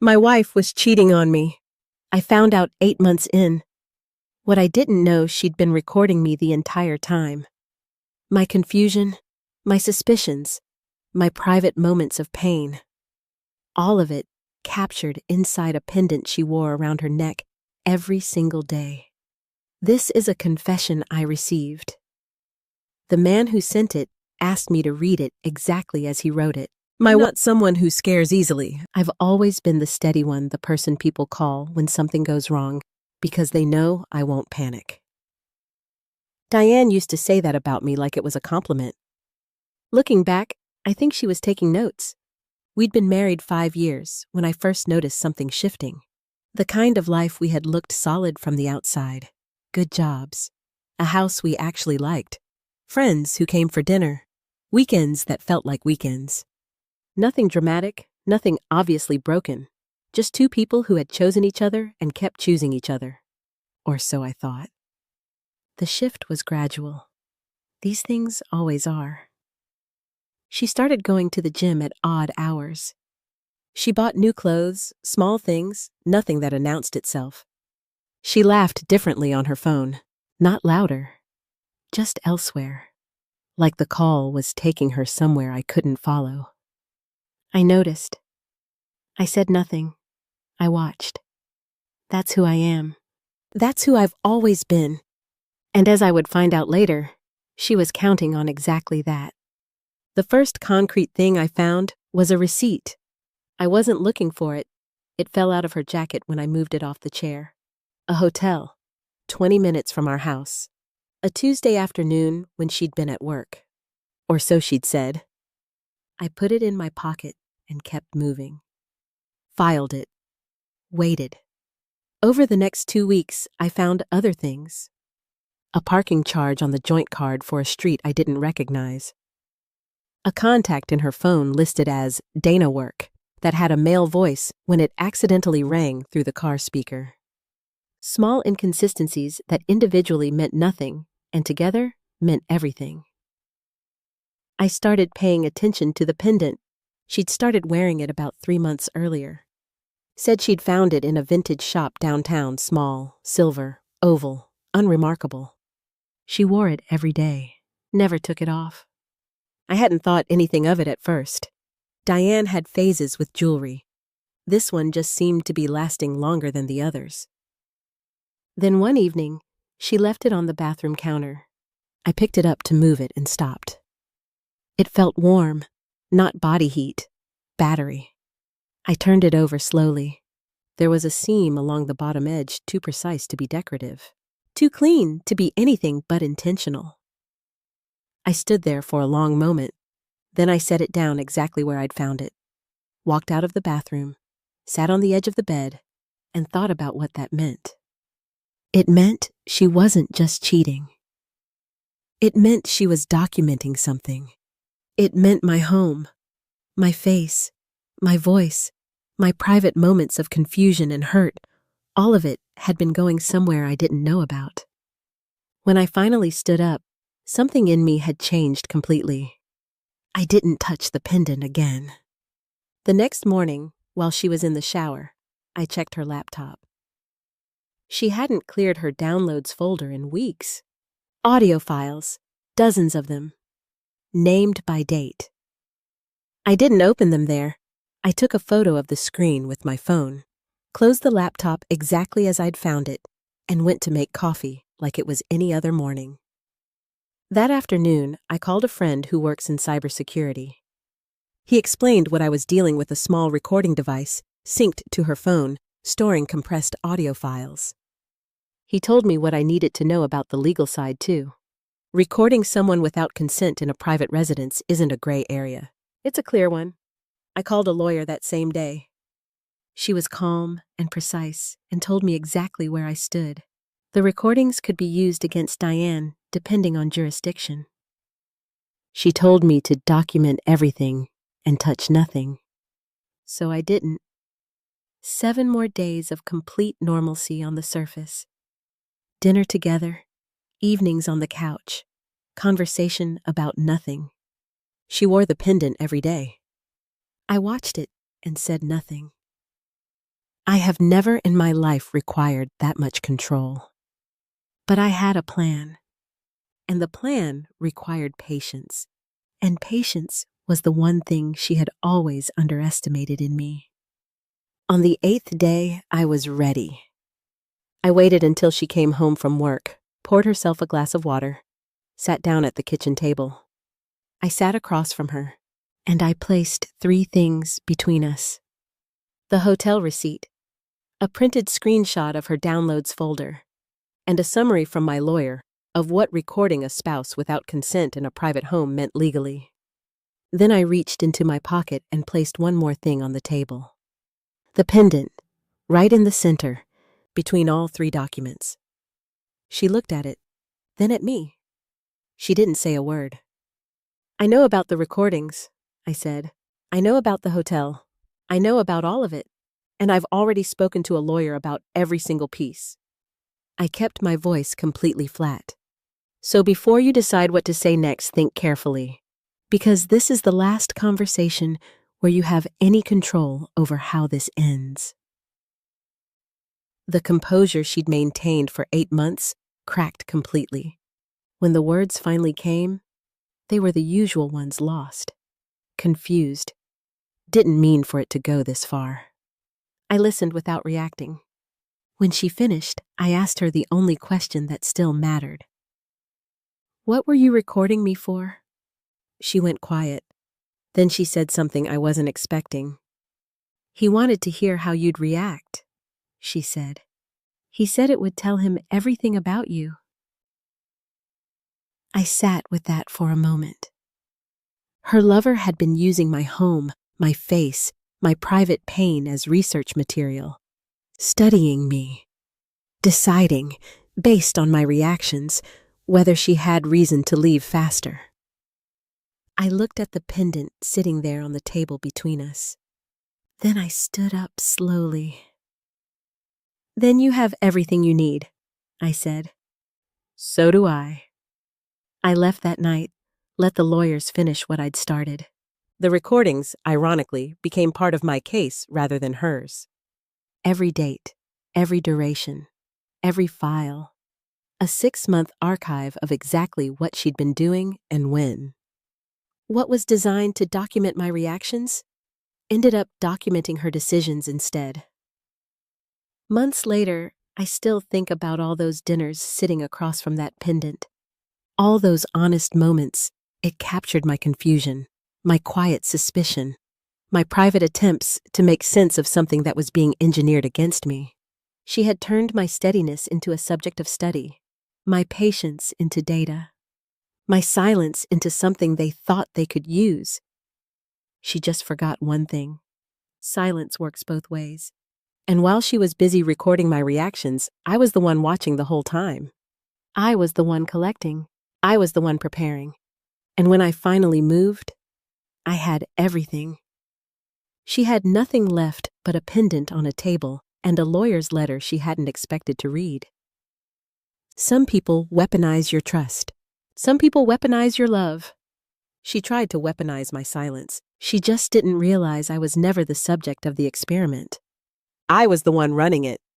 My wife was cheating on me. I found out 8 months in. What I didn't know, she'd been recording me the entire time. My confusion, my suspicions, my private moments of pain. All of it captured inside a pendant she wore around her neck every single day. This is a confession I received. The man who sent it asked me to read it exactly as he wrote it. I'm not someone who scares easily. I've always been the steady one, the person people call when something goes wrong, because they know I won't panic. Diane used to say that about me like it was a compliment. Looking back, I think she was taking notes. We'd been married 5 years when I first noticed something shifting. The kind of life we had looked solid from the outside. Good jobs. A house we actually liked. Friends who came for dinner. Weekends that felt like weekends. Nothing dramatic, nothing obviously broken. Just two people who had chosen each other and kept choosing each other. Or so I thought. The shift was gradual. These things always are. She started going to the gym at odd hours. She bought new clothes, small things, nothing that announced itself. She laughed differently on her phone, not louder, just elsewhere, like the call was taking her somewhere I couldn't follow. I noticed. I said nothing. I watched. That's who I am. That's who I've always been. And as I would find out later, she was counting on exactly that. The first concrete thing I found was a receipt. I wasn't looking for it. It fell out of her jacket when I moved it off the chair. A hotel, 20 minutes from our house. A Tuesday afternoon when she'd been at work. Or so she'd said. I put it in my pocket and kept moving. Filed it. Waited. Over the next 2 weeks, I found other things. A parking charge on the joint card for a street I didn't recognize. A contact in her phone listed as Dana Work that had a male voice when it accidentally rang through the car speaker. Small inconsistencies that individually meant nothing and together meant everything. I started paying attention to the pendant. She'd started wearing it about 3 months earlier. Said she'd found it in a vintage shop downtown, small, silver, oval, unremarkable. She wore it every day, never took it off. I hadn't thought anything of it at first. Diane had phases with jewelry. This one just seemed to be lasting longer than the others. Then one evening, she left it on the bathroom counter. I picked it up to move it and stopped. It felt warm, not body heat, battery. I turned it over slowly. There was a seam along the bottom edge too precise to be decorative, too clean to be anything but intentional. I stood there for a long moment. Then I set it down exactly where I'd found it, walked out of the bathroom, sat on the edge of the bed, and thought about what that meant. It meant she wasn't just cheating. It meant she was documenting something. It meant my home, my face, my voice, my private moments of confusion and hurt, all of it had been going somewhere I didn't know about. When I finally stood up, something in me had changed completely. I didn't touch the pendant again. The next morning, while she was in the shower, I checked her laptop. She hadn't cleared her downloads folder in weeks. Audio files, dozens of them, named by date. I didn't open them there. I took a photo of the screen with my phone, closed the laptop exactly as I'd found it, and went to make coffee like it was any other morning. That afternoon, I called a friend who works in cybersecurity. He explained what I was dealing with: a small recording device synced to her phone, storing compressed audio files. He told me what I needed to know about the legal side, too. Recording someone without consent in a private residence isn't a gray area. It's a clear one. I called a lawyer that same day. She was calm and precise and told me exactly where I stood. The recordings could be used against Diane, depending on jurisdiction. She told me to document everything and touch nothing. So I didn't. 7 more days of complete normalcy on the surface. Dinner together, evenings on the couch, conversation about nothing. She wore the pendant every day. I watched it and said nothing. I have never in my life required that much control. But I had a plan, and the plan required patience, and patience was the one thing she had always underestimated in me. On the 8th day, I was ready. I waited until she came home from work, poured herself a glass of water, sat down at the kitchen table. I sat across from her, and I placed 3 things between us: the hotel receipt, a printed screenshot of her downloads folder, and a summary from my lawyer of what recording a spouse without consent in a private home meant legally. Then I reached into my pocket and placed one more thing on the table: the pendant, right in the center, between all 3 documents. She looked at it, then at me. She didn't say a word. "I know about the recordings," I said. "I know about the hotel. I know about all of it. And I've already spoken to a lawyer about every single piece." I kept my voice completely flat. "So before you decide what to say next, think carefully. Because this is the last conversation where you have any control over how this ends." The composure she'd maintained for 8 months cracked completely. When the words finally came, they were the usual ones: lost, confused, didn't mean for it to go this far. I listened without reacting. When she finished, I asked her the only question that still mattered. "What were you recording me for?" She went quiet. Then she said something I wasn't expecting. "He wanted to hear how you'd react," she said. "He said it would tell him everything about you." I sat with that for a moment. Her lover had been using my home, my face, my private pain as research material, studying me, deciding, based on my reactions, whether she had reason to leave faster. I looked at the pendant sitting there on the table between us. Then I stood up slowly. "Then you have everything you need," I said. "So do I." I left that night, let the lawyers finish what I'd started. The recordings, ironically, became part of my case rather than hers. Every date, every duration, every file. A 6-month archive of exactly what she'd been doing and when. What was designed to document my reactions ended up documenting her decisions instead. Months later, I still think about all those dinners sitting across from that pendant. All those honest moments. It captured my confusion, my quiet suspicion, my private attempts to make sense of something that was being engineered against me. She had turned my steadiness into a subject of study, my patience into data, my silence into something they thought they could use. She just forgot one thing: silence works both ways. And while she was busy recording my reactions, I was the one watching the whole time. I was the one collecting. I was the one preparing. And when I finally moved, I had everything. She had nothing left but a pendant on a table and a lawyer's letter she hadn't expected to read. Some people weaponize your trust. Some people weaponize your love. She tried to weaponize my silence. She just didn't realize I was never the subject of the experiment. I was the one running it,